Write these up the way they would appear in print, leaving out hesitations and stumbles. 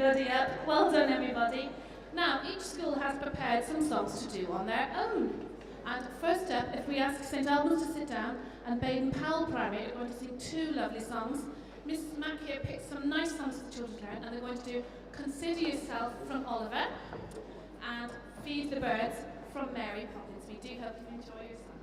everybody up. Well done, everybody. Now, each school has prepared some songs to do on their own. And first up, if we ask St Albans to sit down, and Baden Powell Primary are going to sing two lovely songs. Mrs Mack here picked some nice songs for the children's parent, and they're going to do Consider Yourself from Oliver and Feed the Birds from Mary Poppins. We do hope you enjoy your songs.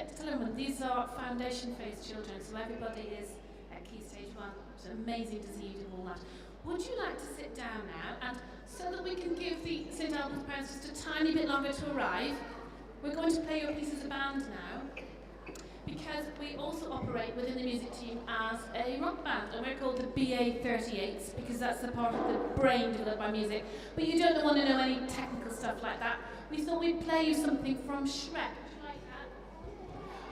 to tell everyone, these are foundation phase children, so everybody is at Key Stage 1. It's amazing to see you do all that. Would you like to sit down now, and so that we can give the St Albans parents just a tiny bit longer to arrive, we're going to play your piece as a band now, because we also operate within the music team as a rock band, and we're called the BA38s, because that's the part of the brain developed by music. But you don't want to know any technical stuff like that. We thought we'd play you something from Shrek. Like that.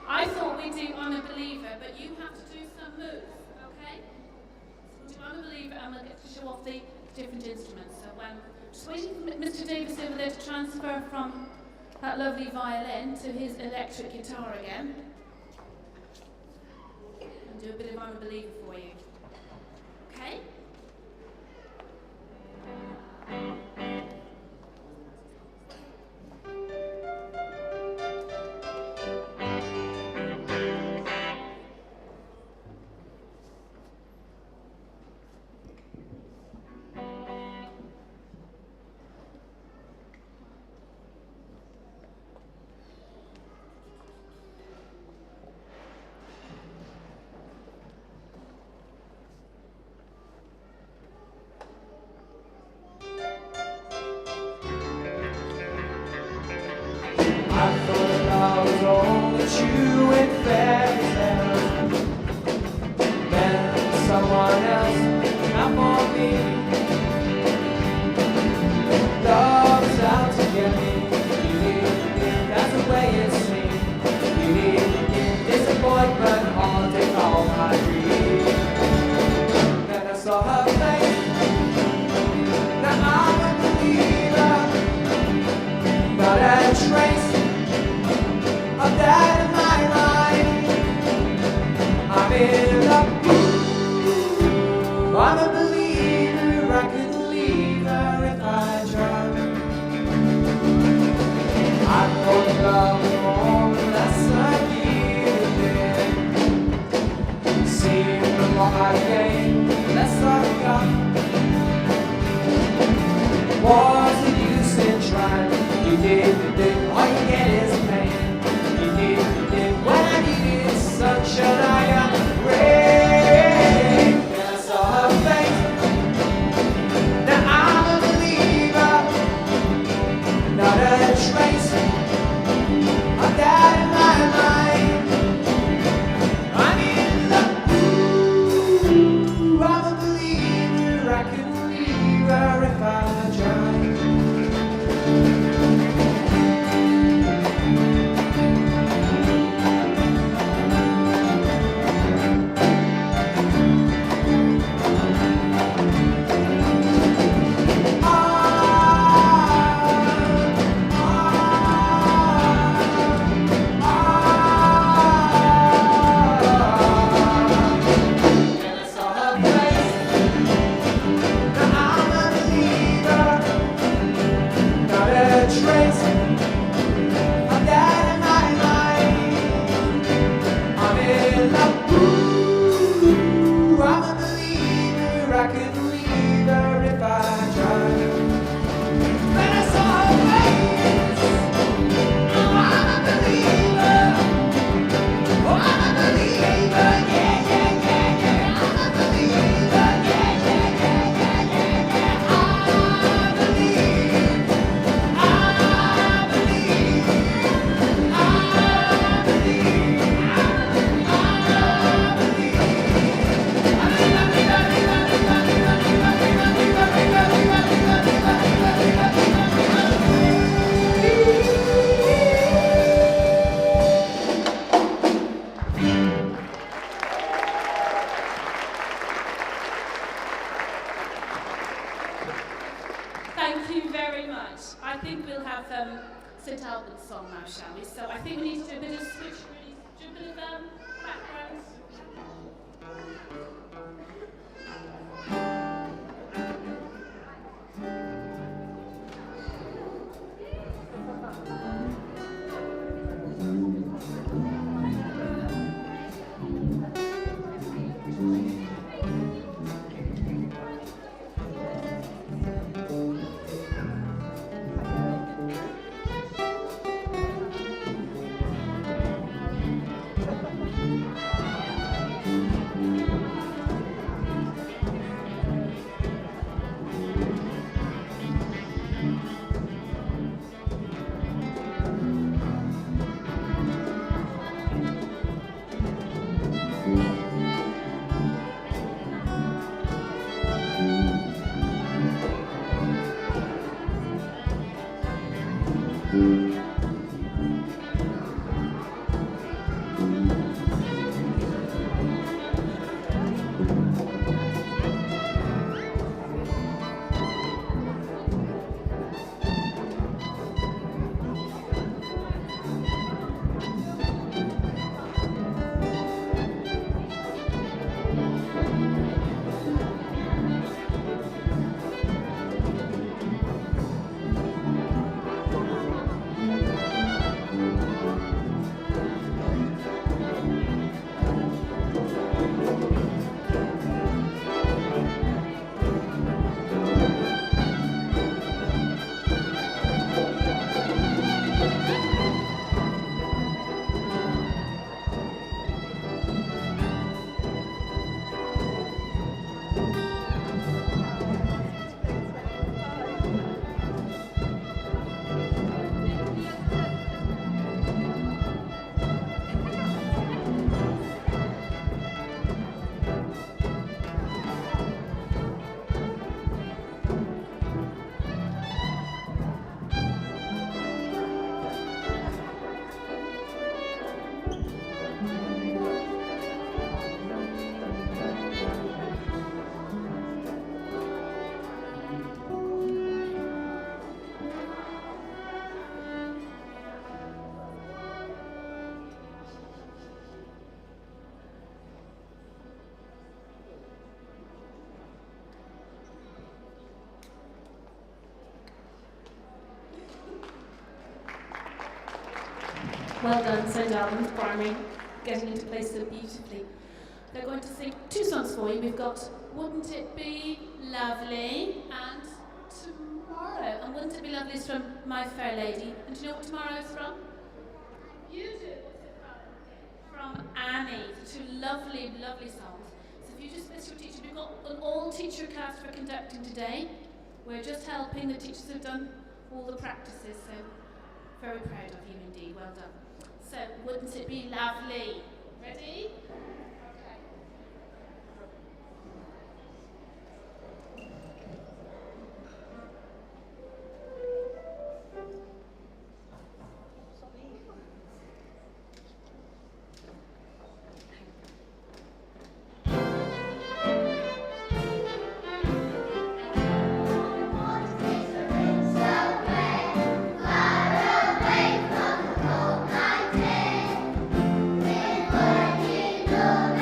I thought we'd do I'm a Believer, but you have to do some moves, okay? So we'll do I'm a Believer, and we'll get to show off the different instruments. So just waiting for Mr. Davis over there to transfer from that lovely violin to his electric guitar again. And do a bit of I'm a Believer for you. Okay? St Albans song now, shall we? So I think we need to do a bit of switch, do a bit of background. Well done, St Albans Primary, getting into place so beautifully. They're going to sing two songs for you. We've got Wouldn't It Be Lovely and Tomorrow. And Wouldn't It Be Lovely is from My Fair Lady. And do you know what Tomorrow is from? You do. What's it from? From Annie. Two lovely, lovely songs. So if you just miss your teacher, we've got an all-teacher cast for conducting today. We're just helping. The teachers have done all the practices, so very proud of you indeed. Well done. So, wouldn't it be lovely? Ready? Love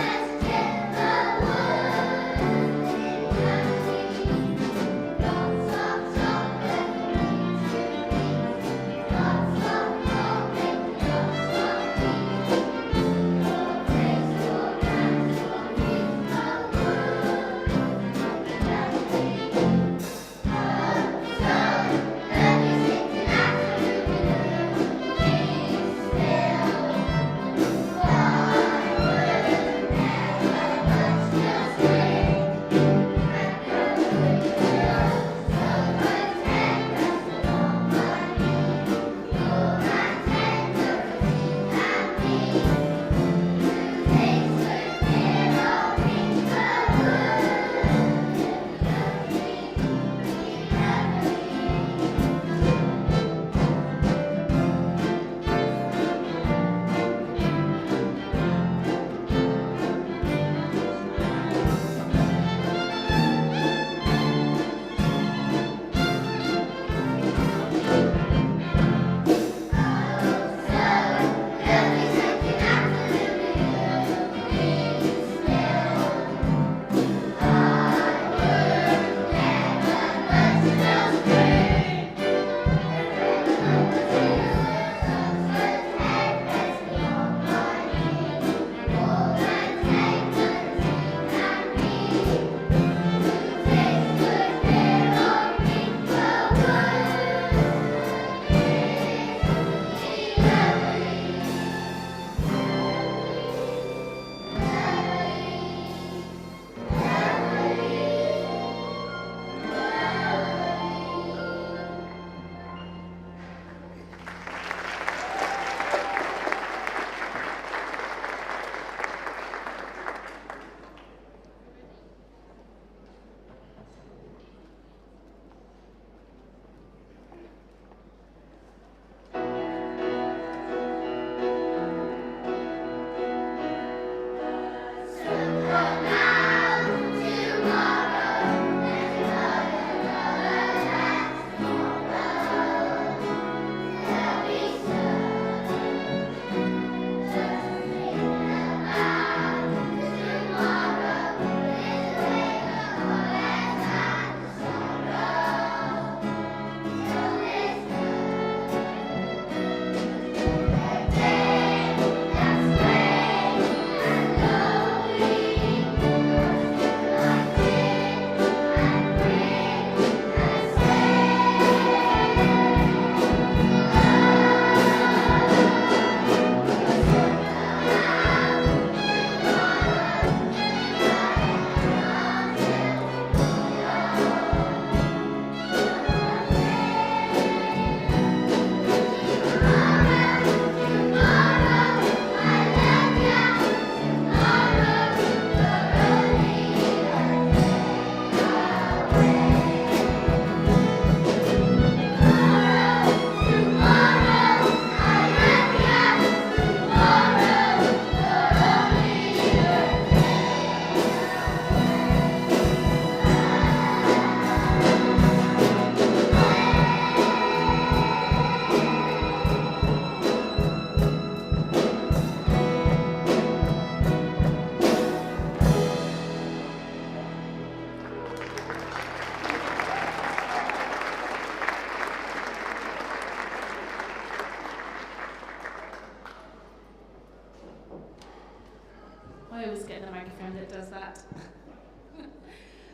that.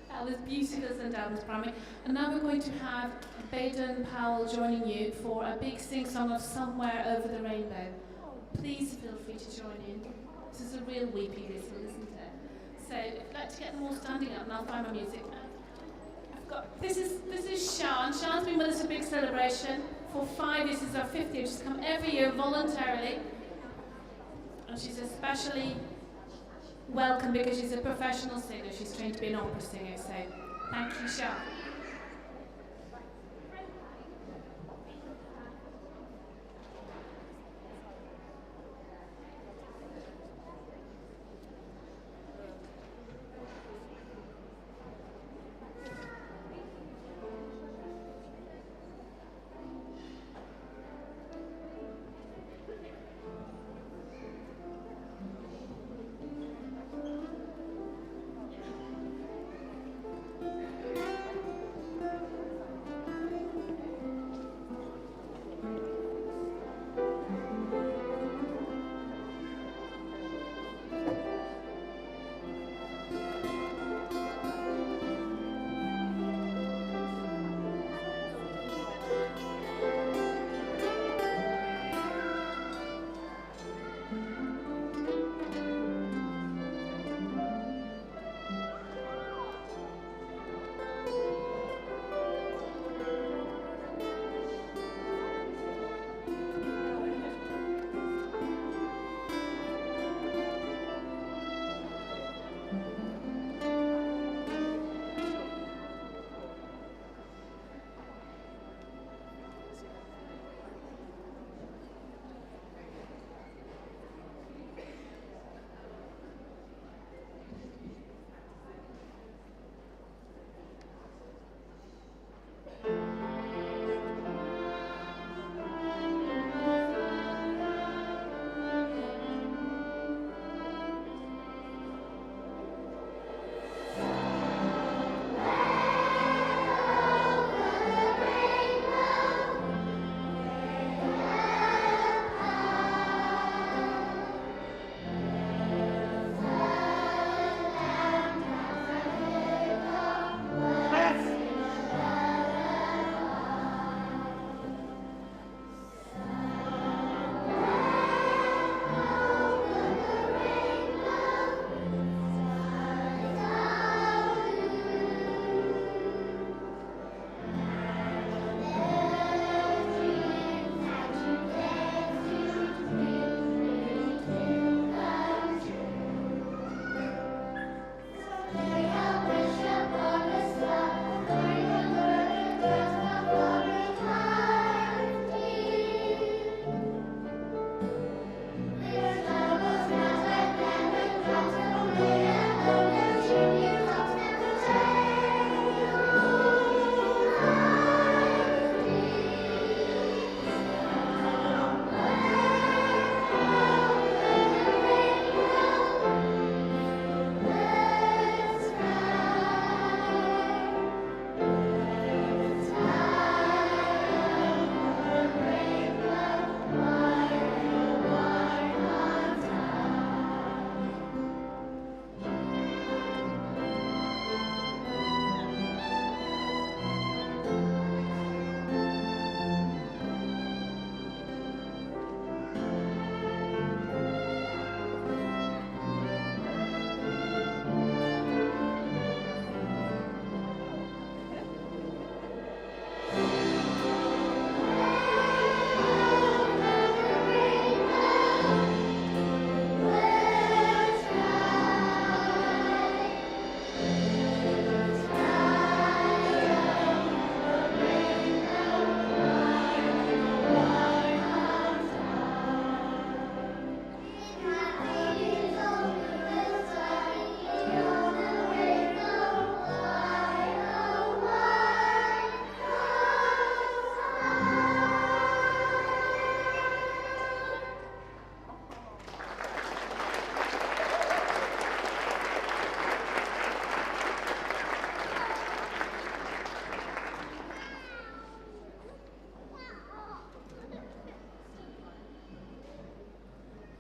That was beautiful, St Albans Primary. And now we're going to have Baden Powell joining you for a big sing-song of Somewhere Over the Rainbow. Please feel free to join in. This is a real weepy whistle, isn't it? So if you'd like to get them all standing up, and I'll find my music. This is Sian. Sian's been with us at Big Celebration for 5 years. This is our 5th year. She's come every year voluntarily. And she's especially welcome because she's a professional singer. She's trained to be an opera singer. So thank you, Sian.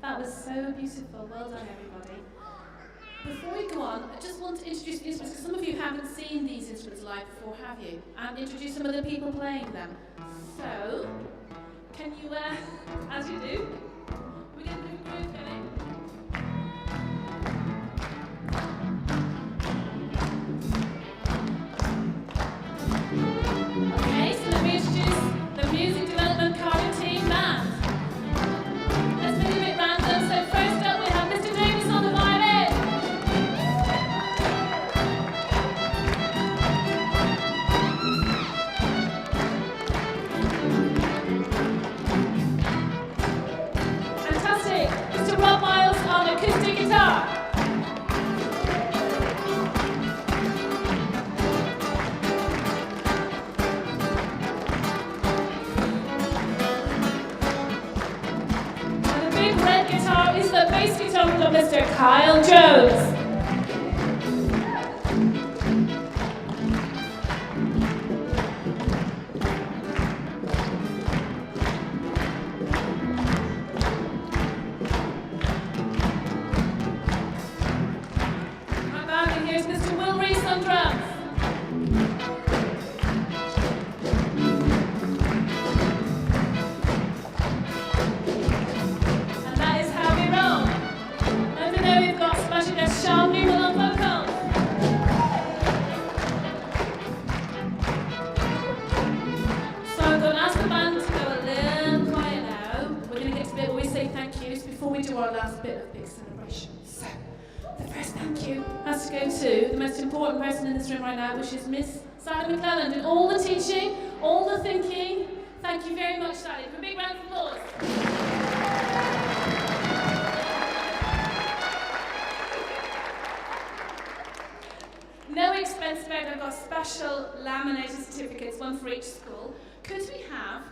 That was so beautiful. Well done, everybody. Before we go on, I just want to introduce the instruments, because some of you haven't seen these instruments live before, have you? And introduce some of the people playing them. So, can you, as you do, we get a bit of groove going. Okay, so let me introduce the Music Development Cardiff Team Band. Let's make it a bit random. So first up we have Mr. Davis on the violin. Fantastic. Mr. Rob Miles on acoustic guitar. Red guitar is the bass guitar of Mr. Kyle Jones. Right back, and here's Mr. Will Reese on drums. Sean Newman on vocals. So I'm going to ask the band to go a little quiet now. We're going to get to the bit where we say thank yous before we do our last bit of big celebration. So the first thank you has to go to the most important person in this room right now, which is Miss Sally McClelland, and all the teaching, all the thinking. Thank you very much, Sally. For a big round of applause. No expense spared. I've got special laminated certificates, one for each school. Could we have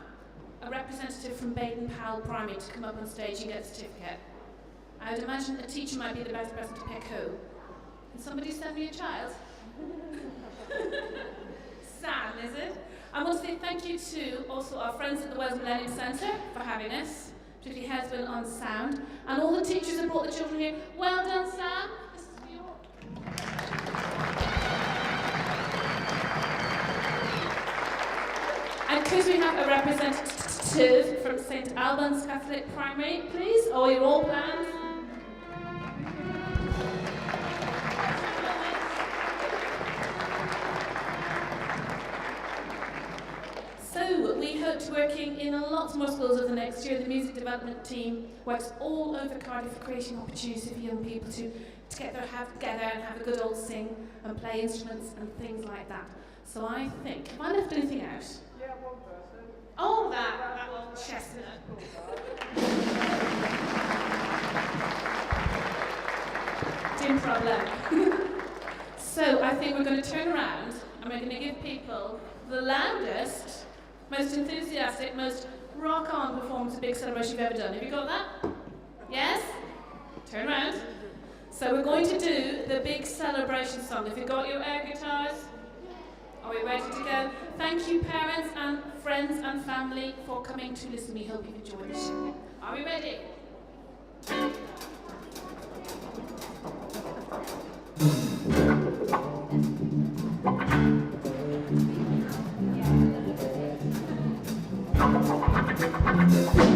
a representative from Baden Powell Primary to come up on stage and get a certificate? I would imagine a teacher might be the best person to pick who. Can somebody send me a child? Sam, is it? I want to say thank you to also our friends at the Wales Millennium Centre for having us, particularly Heswin on sound, and all the teachers that brought the children here. Well done, Sam. This is for you. And could we have a representative from St Albans Catholic Primary, please? Or you're all planned? So we hope to working in a lot more schools over the next year. The music development team works all over Cardiff for creating opportunities for young people to get their head together and have a good old sing and play instruments and things like that. So I think, have I left anything out? Yeah, one person. Oh, that old chestnut. Dim problem. So I think we're going to turn around and we're going to give people the loudest, most enthusiastic, most rock-on performance of Big Celebration you've ever done. Have you got that? Yes? Turn around. So we're going to do the Big Celebration song. Have you got your air guitars? Are we ready to go? Thank you, parents and friends and family, for coming to listen. We hope you've enjoyed the show. Are we ready? Yeah.